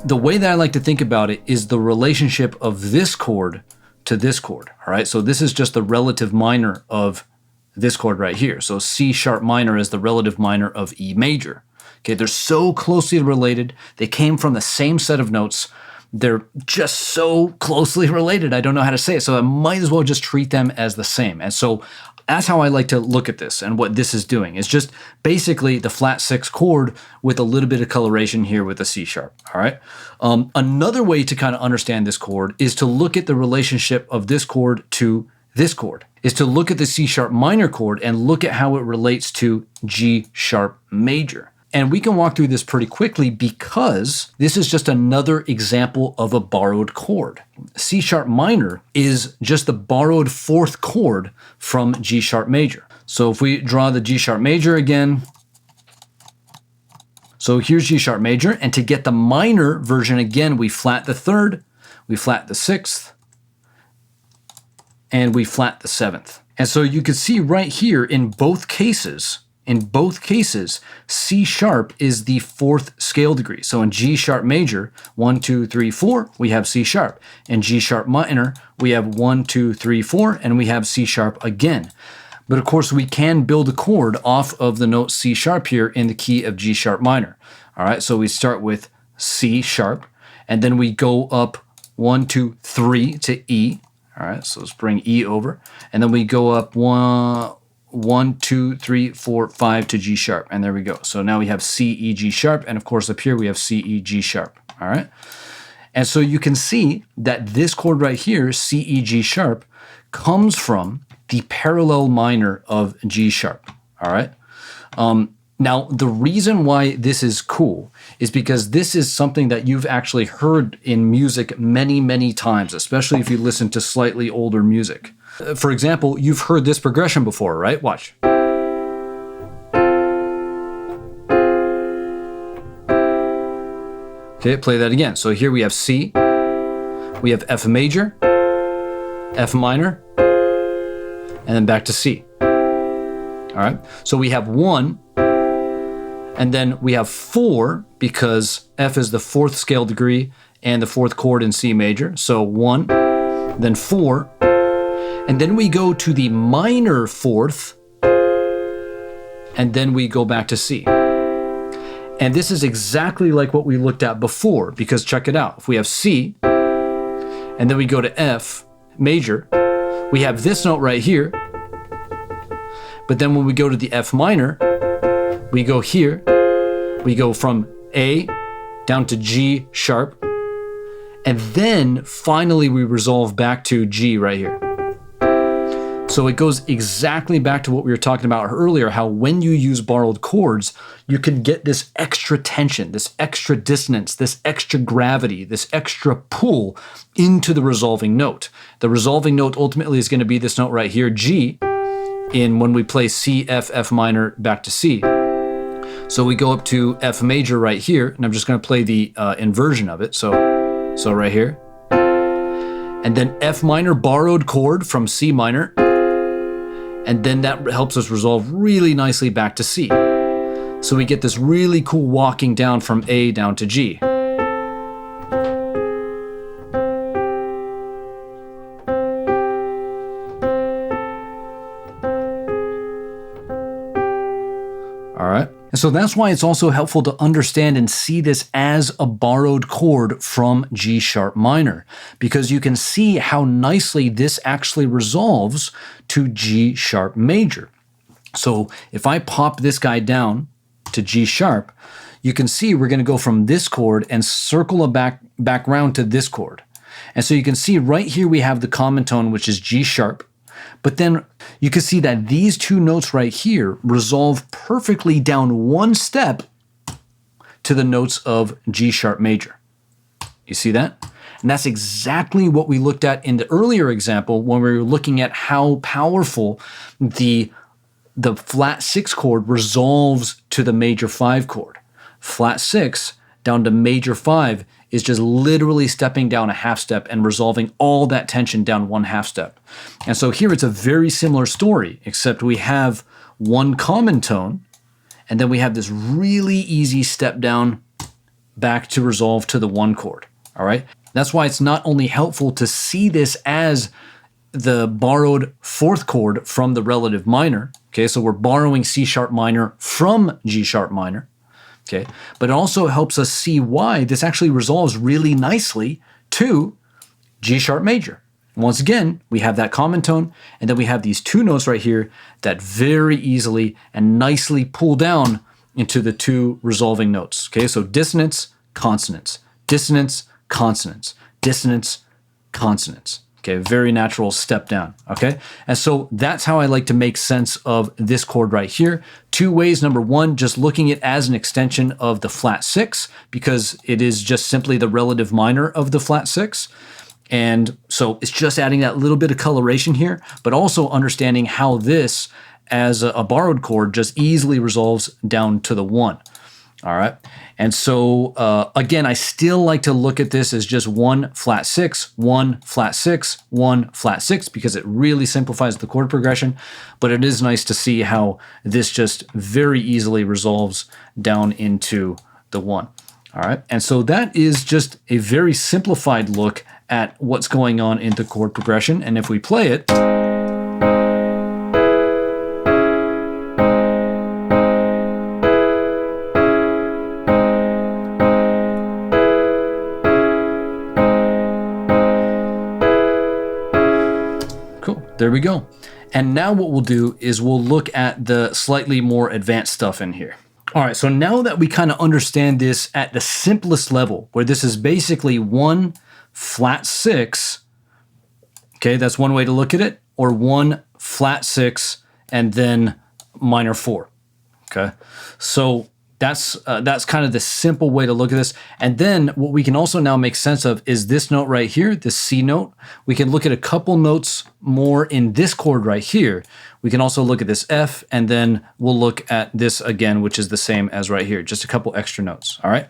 Speaker 2: the way that I like to think about it is the relationship of this chord to this chord, all right? So this is just the relative minor of this chord right here. So C sharp minor is the relative minor of E major. Okay, they're so closely related. They came from the same set of notes. They're just so closely related. I don't know how to say it. So I might as well just treat them as the same. And so that's how I like to look at this. And what this is doing is just basically the flat 6 chord with a little bit of coloration here with a C sharp, all right? Another way to kind of understand this chord is to look at the relationship of this chord to this chord, is to look at the C sharp minor chord and look at how it relates to G sharp major. And we can walk through this pretty quickly because this is just another example of a borrowed chord. C sharp minor is just the borrowed 4th chord from G sharp major. So if we draw the G sharp major again, so here's G sharp major, and to get the minor version again, we flat the 3rd, we flat the 6th, and we flat the 7th. And so you can see right here in both cases, C sharp is the 4th scale degree. So in G sharp major, 1, 2, 3, 4, we have C sharp. In G sharp minor, we have 1, 2, 3, 4, and we have C sharp again. But of course, we can build a chord off of the note C sharp here in the key of G sharp minor. All right, so we start with C sharp, and then we go up 1, 2, 3 to E. All right, so let's bring E over. And then we go up 1, 2, 3, 4, 5 to G sharp. And there we go. So now we have C, E, G sharp. And of course, up here we have C, E, G sharp. All right. And so you can see that this chord right here, C, E, G sharp, comes from the parallel minor of G sharp. All right. Now, the reason why this is cool is because this is something that you've actually heard in music many, many times, especially if you listen to slightly older music. For example, you've heard this progression before, right? Watch. Okay, play that again. So here we have C, we have F major, F minor, and then back to C. All right, so we have 1, and then we have 4 because F is the 4th scale degree and the 4th chord in C major. So 1, then 4, and then we go to the minor 4th, and then we go back to C. And this is exactly like what we looked at before, because check it out. If we have C, and then we go to F major, we have this note right here. But then when we go to the F minor, we go here, we go from A down to G sharp, and then finally we resolve back to G right here. So it goes exactly back to what we were talking about earlier, how when you use borrowed chords, you can get this extra tension, this extra dissonance, this extra gravity, this extra pull into the resolving note. The resolving note ultimately is going to be this note right here, G, in when we play C, F, F minor, back to C. So we go up to F major right here, and I'm just going to play the inversion of it. So right here. And then F minor borrowed chord from C minor. And then that helps us resolve really nicely back to C. So we get this really cool walking down from A down to G. All right. And so that's why it's also helpful to understand and see this as a borrowed chord from G sharp minor, because you can see how nicely this actually resolves to G sharp major. So if I pop this guy down to G sharp, you can see we're going to go from this chord and circle back round to this chord. And so you can see right here we have the common tone, which is G sharp. But then you can see that these two notes right here resolve perfectly down one step to the notes of G sharp major. You see that? And that's exactly what we looked at in the earlier example when we were looking at how powerful the flat 6 chord resolves to the major 5 chord. Flat 6 down to major 5 is just literally stepping down a half step and resolving all that tension down 1/2 step. And so here it's a very similar story, except we have one common tone, and then we have this really easy step down back to resolve to the 1 chord. All right. That's why it's not only helpful to see this as the borrowed 4th chord from the relative minor. Okay. So we're borrowing C sharp minor from G sharp minor. Okay, but it also helps us see why this actually resolves really nicely to G sharp major. Once again, we have that common tone, and then we have these two notes right here that very easily and nicely pull down into the two resolving notes. Okay, so dissonance, consonance, dissonance, consonance, dissonance, consonance. Okay, very natural step down, okay? And so that's how I like to make sense of this chord right here. 2 ways. Number 1, just looking at it as an extension of the flat 6, because it is just simply the relative minor of the flat 6. And so it's just adding that little bit of coloration here, but also understanding how this, as a borrowed chord, just easily resolves down to the 1. All right. And so, again, I still like to look at this as just 1 flat 6, 1 flat 6, 1 flat 6, because it really simplifies the chord progression. But it is nice to see how this just very easily resolves down into the 1. All right. And so that is just a very simplified look at what's going on in the chord progression. And if we play it, there we go. And now what we'll do is we'll look at the slightly more advanced stuff in here. All right, so now that we kind of understand this at the simplest level, where this is basically 1 flat 6, okay, that's one way to look at it, or 1 flat 6 and then minor 4. Okay, so that's kind of the simple way to look at this. And then what we can also now make sense of is this note right here, this C note. We can look at a couple notes more in this chord right here. We can also look at this F, and then we'll look at this again, which is the same as right here, just a couple extra notes, all right?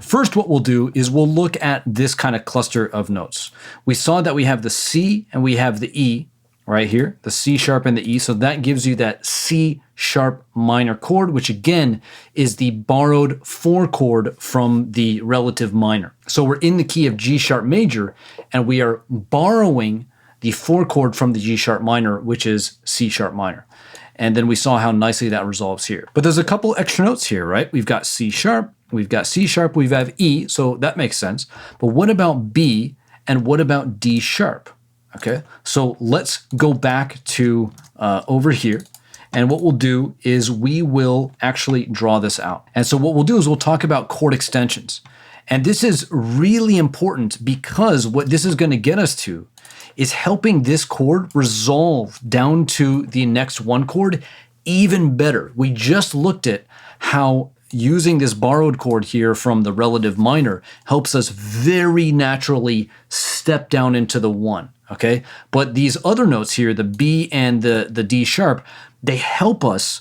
Speaker 2: First, what we'll do is we'll look at this kind of cluster of notes. We saw that we have the C and we have the E right here, the C sharp and the E. So that gives you that C sharp minor chord, which again is the borrowed 4 chord from the relative minor. So we're in the key of G sharp major, and we are borrowing the 4 chord from the G sharp minor, which is C sharp minor. And then we saw how nicely that resolves here. But there's a couple extra notes here, right? We've got C sharp, we've got C sharp, we have E, so that makes sense. But what about B, and what about D sharp? Okay, so let's go back to over here. And what we'll do is we will actually draw this out. And so what we'll do is we'll talk about chord extensions. And this is really important because what this is going to get us to is helping this chord resolve down to the next 1 chord even better. We just looked at how using this borrowed chord here from the relative minor helps us very naturally step down into the 1, okay? But these other notes here, the B and the D sharp, they help us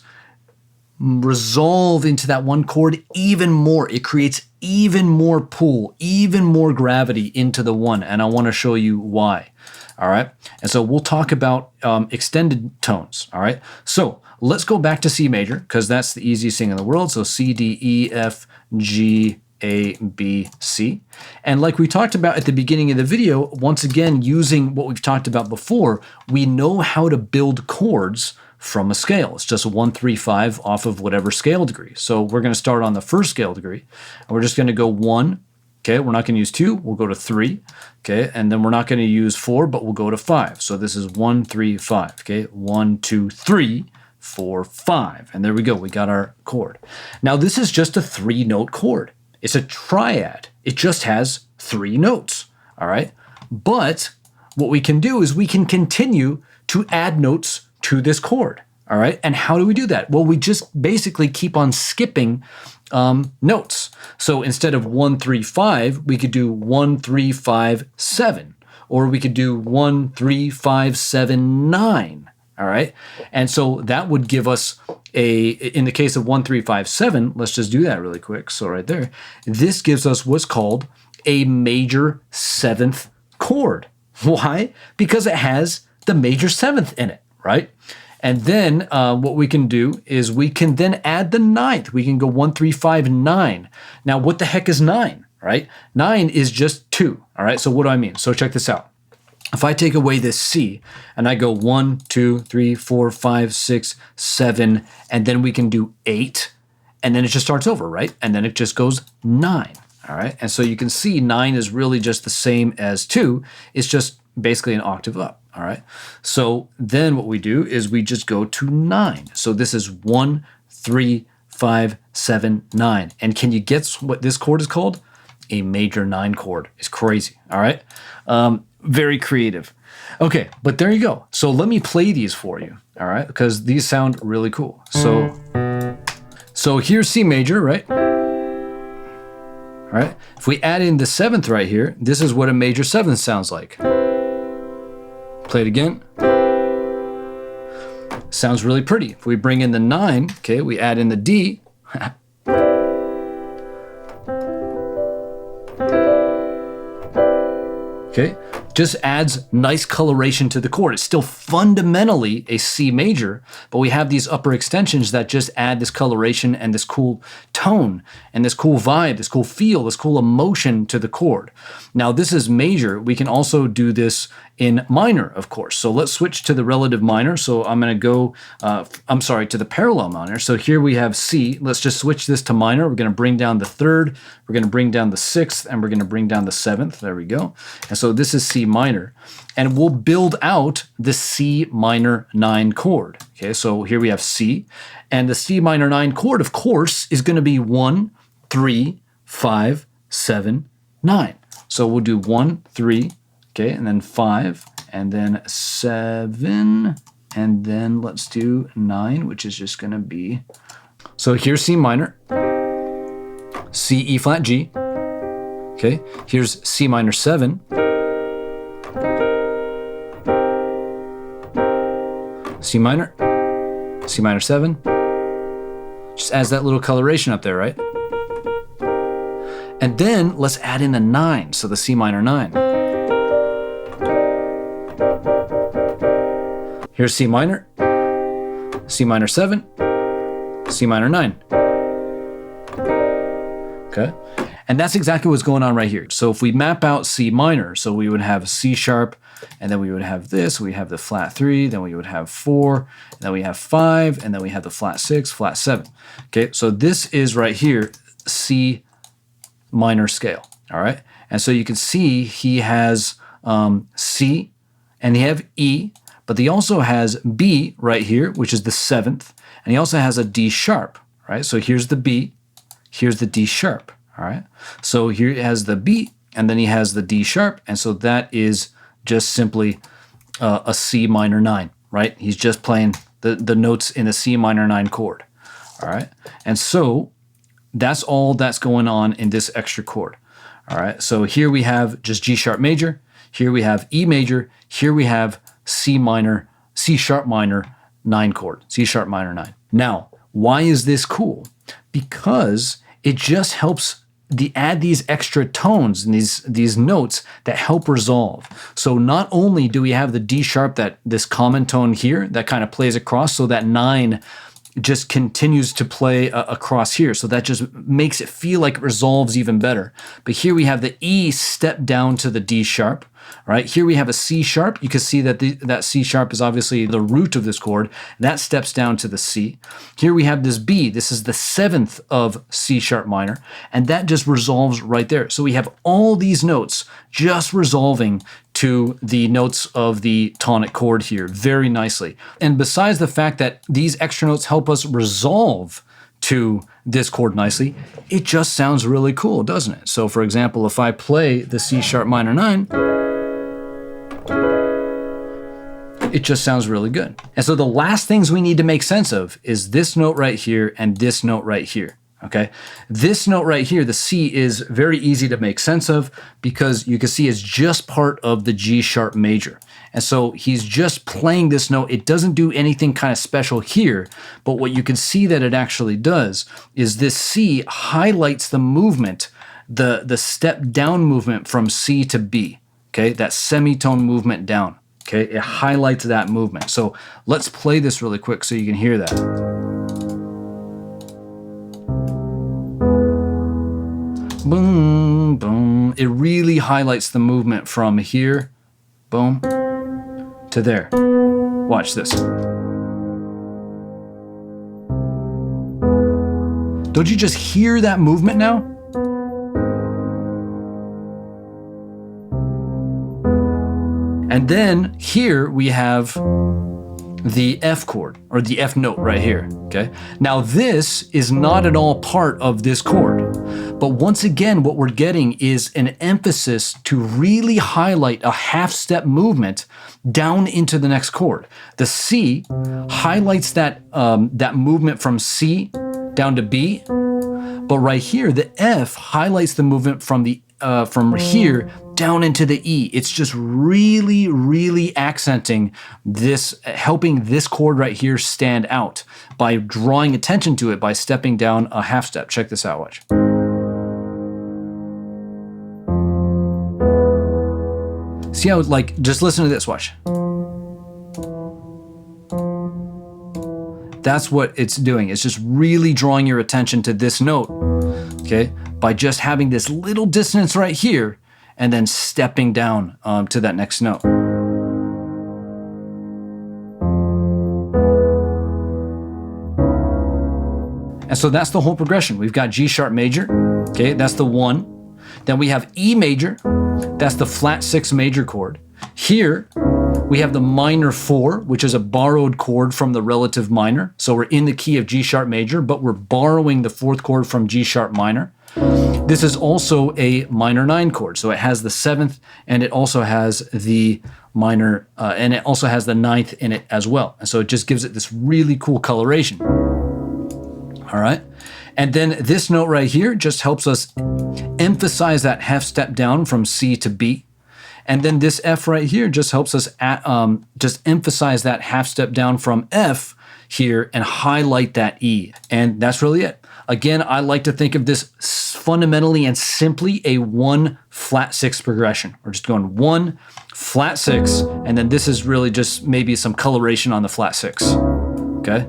Speaker 2: resolve into that 1 chord even more. It creates even more pull, even more gravity into the 1, and I want to show you why, all right? And so we'll talk about extended tones, all right? So let's go back to C major, because that's the easiest thing in the world. So C, D, E, F, G, A, B, C. And like we talked about at the beginning of the video, once again, using what we've talked about before, we know how to build chords from a scale. It's just 1, 3, 5 off of whatever scale degree. So we're going to start on the first scale degree, and we're just going to go 1. Okay, we're not going to use 2, we'll go to 3. Okay, and then we're not going to use 4, but we'll go to 5. So this is 1, 3, 5. Okay, 1, 2, 3, 4, 5. And there we go, we got our chord. Now this is just a 3-note chord. It's a triad. It just has 3 notes, all right? But what we can do is we can continue to add notes to this chord, all right? And how do we do that? Well, we just basically keep on skipping notes. So instead of 1, 3, 5, we could do 1, 3, 5, 7, or we could do 1, 3, 5, 7, 9, all right? And so that would give us in the case of 1, 3, 5, 7, let's just do that really quick. So right there, this gives us what's called a major 7th chord. Why? Because it has the major 7th in it, right? And then what we can do is we can then add the 9th. We can go 1, 3, 5, 9. Now, what the heck is 9, right? 9 is just 2, all right? So what do I mean? So check this out. If I take away this C and I go 1, 2, 3, 4, 5, 6, 7, and then we can do 8, and then it just starts over, right? And then it just goes 9, all right? And so you can see 9 is really just the same as 2. It's just basically an octave up, all right? So then what we do is we just go to 9. So this is 1, 3, 5, 7, 9. And can you guess what this chord is called? A major 9 chord. It's crazy, all right? Very creative. Okay, but there you go. So let me play these for you, all right? Because these sound really cool. So here's C major, right? All right. If we add in the 7th right here, this is what a major 7th sounds like. Play it again. Sounds really pretty. If we bring in the 9, okay, we add in the D. Okay, just adds nice coloration to the chord. It's still fundamentally a C major, but we have these upper extensions that just add this coloration and this cool tone and this cool vibe, this cool feel, this cool emotion to the chord. Now this is major. We can also do this in minor, of course. So let's switch to the relative minor. So I'm going to go, to the parallel minor. So here we have C. Let's just switch this to minor. We're going to bring down the 3rd, we're going to bring down the 6th, and we're going to bring down the 7th. There we go. And so this is C minor. And we'll build out the C minor 9 chord. Okay, so here we have C. And the C minor 9 chord, of course, is going to be 1, 3, 5, 7, 9. So we'll do 1, 3, okay, and then 5, and then 7, and then let's do 9, which is just going to be So here's C minor, C, E flat, G. Okay, here's C minor 7, C minor, C minor 7. Just adds that little coloration up there, right? And then let's add in a 9, so the C minor 9. Here's C minor, C minor 7, C minor 9. Okay, and that's exactly what's going on right here. So if we map out C minor, so we would have C sharp, and then we would have this, we have the flat 3, then we would have 4, and then we have 5, and then we have the flat 6, flat 7. Okay, so this is right here, C minor scale, all right? And so you can see he has C, and he have E, but he also has B right here, which is the 7th, and he also has a D sharp, right? So here's the B, here's the D sharp, all right? So here he has the B, and then he has the D sharp, and so that is just simply a C minor 9, right? He's just playing the notes in a C minor 9 chord, all right? And so that's all that's going on in this extra chord, all right? So here we have just G sharp major, here we have E major, here we have C minor, C sharp minor 9 chord, C sharp minor 9. Now, why is this cool? Because it just helps add these extra tones and these notes that help resolve. So not only do we have the D sharp, this common tone here that kind of plays across, so that 9 just continues to play across here. So that just makes it feel like it resolves even better. But here we have the E step down to the D sharp, right? Here we have a C sharp. You can see that that C sharp is obviously the root of this chord. That steps down to the C. Here we have this B. This is the 7th of C sharp minor, and that just resolves right there. So we have all these notes just resolving to the notes of the tonic chord here very nicely. And besides the fact that these extra notes help us resolve to this chord nicely, it just sounds really cool, doesn't it? So for example, if I play the C sharp minor 9, it just sounds really good. And so the last things we need to make sense of is this note right here and this note right here. Okay, this note right here, the C, is very easy to make sense of because you can see it's just part of the G sharp major. And so he's just playing this note. It doesn't do anything kind of special here, but what you can see that it actually does is this C highlights the movement, the step down movement from C to B, okay, that semitone movement down, okay, it highlights that movement. So let's play this really quick so you can hear that. Boom, boom. It really highlights the movement from here, boom, to there. Watch this. Don't you just hear that movement now? And then here we have the F chord, or the F note right here, okay? Now this is not at all part of this chord, but once again, what we're getting is an emphasis to really highlight a half step movement down into the next chord. The C highlights that, that movement from C down to B, but right here, the F highlights the movement from here down into the E. It's just really, really accenting this, helping this chord right here stand out by drawing attention to it by stepping down a half step. Check this out, watch. See how, like, just listen to this, watch. That's what it's doing. It's just really drawing your attention to this note, okay? By just having this little dissonance right here and then stepping down to that next note. And so that's the whole progression. We've got G sharp major, okay? That's the 1. Then we have E major, that's the flat 6 major chord. Here, we have the minor 4, which is a borrowed chord from the relative minor. So we're in the key of G sharp major, but we're borrowing the 4th chord from G sharp minor. This is also a minor 9 chord. So it has the 7th, and it also has the minor, and it also has the 9th in it as well. And so it just gives it this really cool coloration. All right. And then this note right here just helps us emphasize that half step down from C to B. And then this F right here just helps us just emphasize that half step down from F here and highlight that E. And that's really it. Again, I like to think of this fundamentally and simply a 1 flat 6 progression. We're just going 1 flat 6, and then this is really just maybe some coloration on the flat 6. Okay?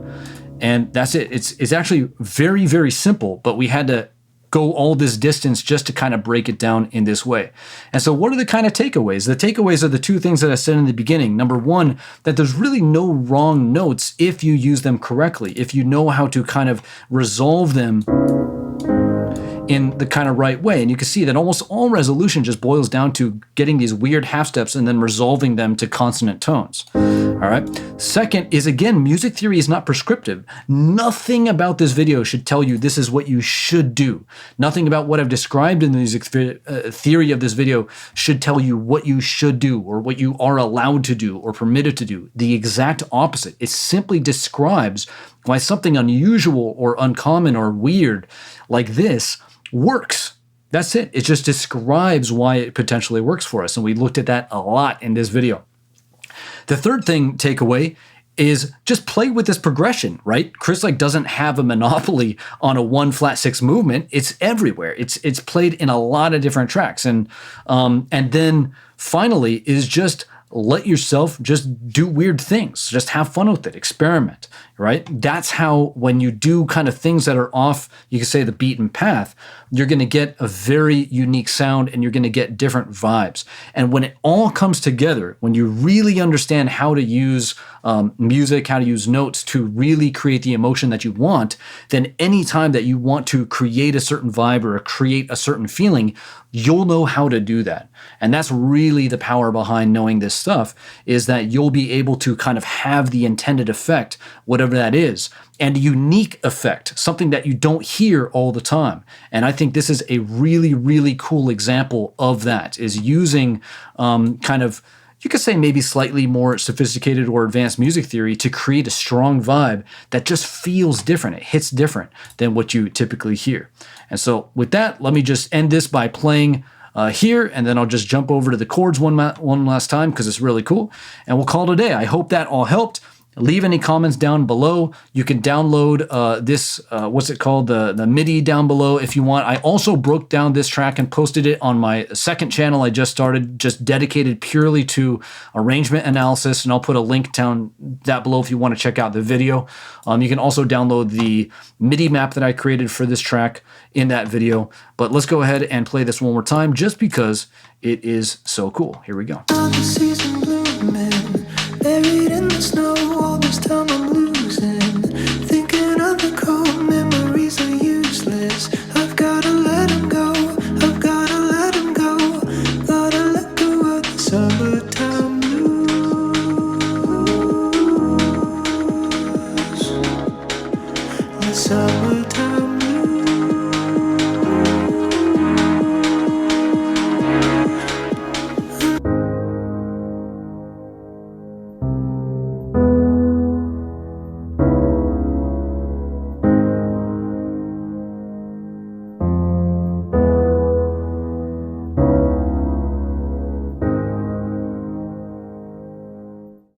Speaker 2: And that's it. It's actually very, very simple, but we had to go all this distance just to kind of break it down in this way. And so what are the kind of takeaways? The takeaways are the two things that I said in the beginning. Number one, that there's really no wrong notes if you use them correctly, if you know how to kind of resolve them in the kind of right way. And you can see that almost all resolution just boils down to getting these weird half steps and then resolving them to consonant tones. All right. Second is, again, music theory is not prescriptive. Nothing about this video should tell you this is what you should do. Nothing about what I've described in the music theory of this video should tell you what you should do or what you are allowed to do or permitted to do. The exact opposite. It simply describes why something unusual or uncommon or weird like this works. That's it. It just describes why it potentially works for us. And we looked at that a lot in this video. The third takeaway is just play with this progression, right? Chris doesn't have a monopoly on a 1 flat 6 movement. It's everywhere. It's played in a lot of different tracks. And then finally is just let yourself just do weird things. Just have fun with it. Experiment, right? That's how, when you do kind of things that are off, you can say, the beaten path, you're going to get a very unique sound and you're going to get different vibes. And when it all comes together, when you really understand how to use music, how to use notes to really create the emotion that you want, then anytime that you want to create a certain vibe or create a certain feeling, you'll know how to do that. And that's really the power behind knowing this stuff, is that you'll be able to kind of have the intended effect, whatever that is, and a unique effect, something that you don't hear all the time. And I think this is a really, really cool example of that, is using kind of, you could say maybe slightly more sophisticated or advanced music theory to create a strong vibe that just feels different. It hits different than what you typically hear. And so with that, let me just end this by playing here, and then I'll just jump over to the chords one last time because it's really cool. And we'll call it a day. I hope that all helped. Leave any comments down below. You can download this, what's it called, the MIDI down below if you want. I also broke down this track and posted it on my second channel I just started, just dedicated purely to arrangement analysis, and I'll put a link down that below if you want to check out the video. You can also download the MIDI map that I created for this track in that video. But let's go ahead and play this one more time just because it is so cool. Here we go.
Speaker 1: Season blooming, buried in the snow, all this time I'm losing.